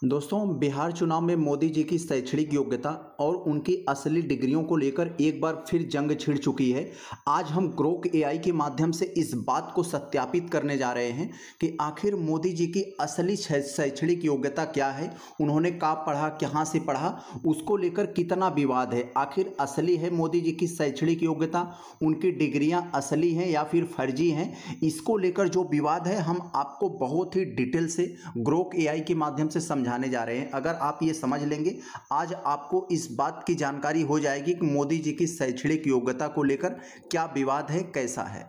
दोस्तों, बिहार चुनाव में मोदी जी की शैक्षणिक योग्यता और उनकी असली डिग्रियों को लेकर एक बार फिर जंग छिड़ चुकी है। आज हम ग्रोक एआई के माध्यम से इस बात को सत्यापित करने जा रहे हैं कि आखिर मोदी जी की असली शैक्षणिक योग्यता क्या है, उन्होंने कहाँ पढ़ा, कहाँ से पढ़ा, उसको लेकर कितना विवाद है। आखिर असली है मोदी जी की शैक्षणिक योग्यता, उनकी डिग्रियां असली हैं या फिर फर्जी हैं, इसको लेकर जो विवाद है हम आपको बहुत ही डिटेल से ग्रोक एआई के माध्यम से समझाने जा रहे हैं। अगर आप ये समझ लेंगे, आज आपको इस बात की जानकारी हो जाएगी कि मोदी जी की शैक्षणिक योग्यता को लेकर क्या विवाद है, कैसा है।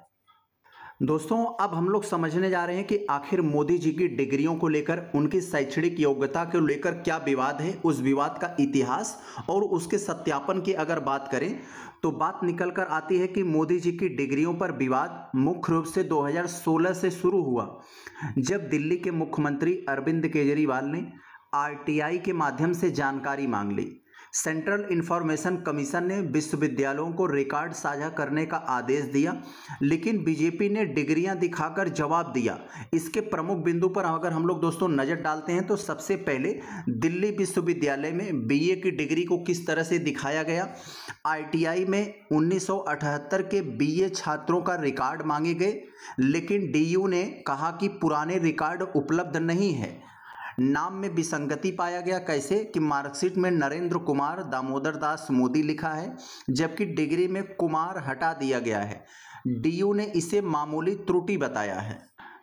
दोस्तों, अब हम लोग समझने जा रहे हैं कि आखिर मोदी जी की डिग्रियों को लेकर, उनकी शैक्षणिक योग्यता को लेकर क्या विवाद है, उस विवाद का इतिहास और उसके सत्यापन की अगर बात करें तो बात निकल कर आती है कि मोदी जी की डिग्रियों पर विवाद मुख्य रूप से 2016 से शुरू हुआ, जब दिल्ली के मुख्यमंत्री अरविंद केजरीवाल ने आरटीआई के माध्यम से जानकारी मांग ली। सेंट्रल इंफॉर्मेशन कमीशन ने विश्वविद्यालयों को रिकॉर्ड साझा करने का आदेश दिया, लेकिन बीजेपी ने डिग्रियां दिखाकर जवाब दिया। इसके प्रमुख बिंदु पर अगर हम लोग दोस्तों नज़र डालते हैं तो सबसे पहले दिल्ली विश्वविद्यालय में बीए की डिग्री को किस तरह से दिखाया गया। आरटीआई में 1978 के बीए छात्रों का रिकॉर्ड मांगे गए, लेकिन डीयू ने कहा कि पुराने रिकॉर्ड उपलब्ध नहीं है। नाम में विसंगति पाया गया, कैसे कि मार्कशीट में नरेंद्र कुमार दामोदर दास मोदी लिखा है, जबकि डिग्री में कुमार हटा दिया गया है। डीयू ने इसे मामूली त्रुटि बताया है।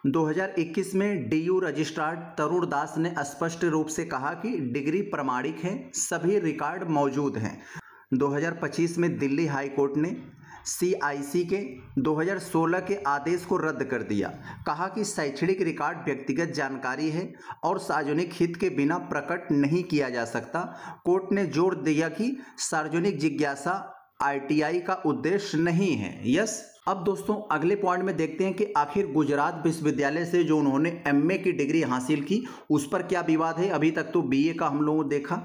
2021 में डीयू रजिस्ट्रार तरुण दास ने स्पष्ट रूप से कहा कि डिग्री प्रमाणिक है, सभी रिकॉर्ड मौजूद हैं। 2025 में दिल्ली हाईकोर्ट ने सीआईसी के 2016 के आदेश को रद्द कर दिया, कहा कि शैक्षणिक रिकॉर्ड व्यक्तिगत जानकारी है और सार्वजनिक हित के बिना प्रकट नहीं किया जा सकता। कोर्ट ने जोर दिया कि सार्वजनिक जिज्ञासा आरटीआई का उद्देश्य नहीं है। यस। अब दोस्तों अगले पॉइंट में देखते हैं कि आखिर गुजरात विश्वविद्यालय से जो उन्होंने एमए की डिग्री हासिल की, उस पर क्या विवाद है। अभी तक तो बीए का हम लोगों ने देखा।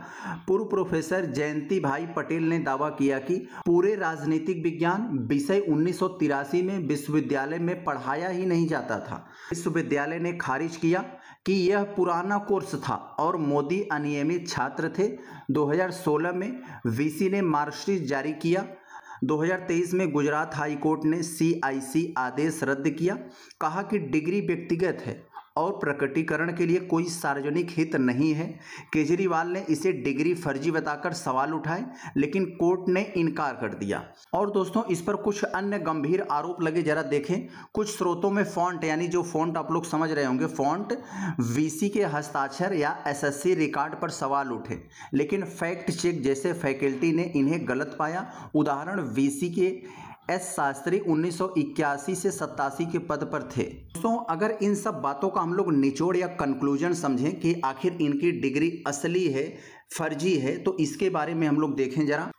पूर्व प्रोफेसर जयंती भाई पटेल ने दावा किया कि पूरे राजनीतिक विज्ञान विषय 1983 में विश्वविद्यालय में पढ़ाया ही नहीं जाता था। विश्वविद्यालय ने खारिज किया कि यह पुराना कोर्स था और मोदी अनियमित छात्र थे। 2016 में वीसी ने मार्कशीट जारी किया। 2023 में गुजरात हाई कोर्ट ने सीआईसी आदेश रद्द किया, कहा कि डिग्री व्यक्तिगत है और प्रकटीकरण के लिए कोई सार्वजनिक हित नहीं है। केजरीवाल ने इसे डिग्री फर्जी बताकर सवाल उठाए, लेकिन कोर्ट ने इनकार कर दिया। और दोस्तों इस पर कुछ अन्य गंभीर आरोप लगे, जरा देखें। कुछ स्रोतों में फॉन्ट, यानी जो फॉन्ट आप लोग समझ रहे होंगे, फॉन्ट वीसी के हस्ताक्षर या एसएससी रिकॉर्ड पर सवाल उठे, लेकिन फैक्ट चेक जैसे फैकल्टी ने इन्हें गलत पाया। उदाहरण वीसी के एस शास्त्री 1981 से 87 के पद पर थे। दोस्तों अगर इन सब बातों का हम लोग निचोड़ या कंक्लूजन समझें कि आखिर इनकी डिग्री असली है, फर्जी है, तो इसके बारे में हम लोग देखें जरा।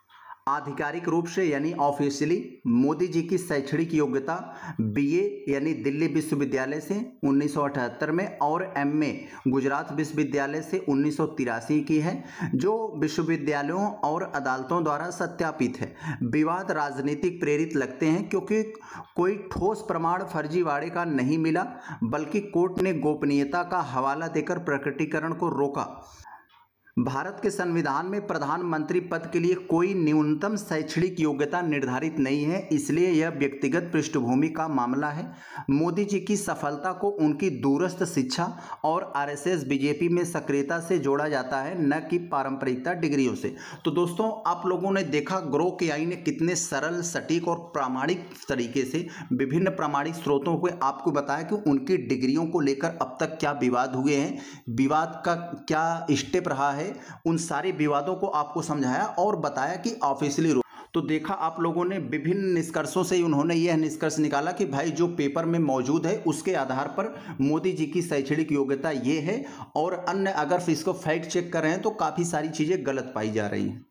आधिकारिक रूप से यानी ऑफिशियली मोदी जी की शैक्षणिक योग्यता बीए यानी दिल्ली विश्वविद्यालय से 1978 में और एमए गुजरात विश्वविद्यालय से 1983 की है, जो विश्वविद्यालयों और अदालतों द्वारा सत्यापित है। विवाद राजनीतिक प्रेरित लगते हैं क्योंकि कोई ठोस प्रमाण फर्जीवाड़े का नहीं मिला, बल्कि कोर्ट ने गोपनीयता का हवाला देकर प्रकटीकरण को रोका। भारत के संविधान में प्रधानमंत्री पद के लिए कोई न्यूनतम शैक्षणिक योग्यता निर्धारित नहीं है, इसलिए यह व्यक्तिगत पृष्ठभूमि का मामला है। मोदी जी की सफलता को उनकी दूरस्थ शिक्षा और आरएसएस बीजेपी में सक्रियता से जोड़ा जाता है, न कि पारंपरिकता डिग्रियों से। तो दोस्तों आप लोगों ने देखा ग्रोक एआई ने कितने सरल, सटीक और प्रामाणिक तरीके से विभिन्न प्रामाणिक स्रोतों को आपको बताया कि उनकी डिग्रियों को लेकर अब तक क्या विवाद हुए हैं, विवाद का क्या स्टेप रहा है, उन सारे विवादों को आपको समझाया और बताया कि ऑफिशियली रूप। तो देखा आप लोगों ने विभिन्न निष्कर्षों से उन्होंने यह निष्कर्ष निकाला कि भाई जो पेपर में मौजूद है उसके आधार पर मोदी जी की शैक्षणिक योग्यता ये है, और अन्य अगर इसको फैक्ट चेक कर रहे हैं तो काफ़ी सारी चीज़ें गलत पाई जा रही हैं।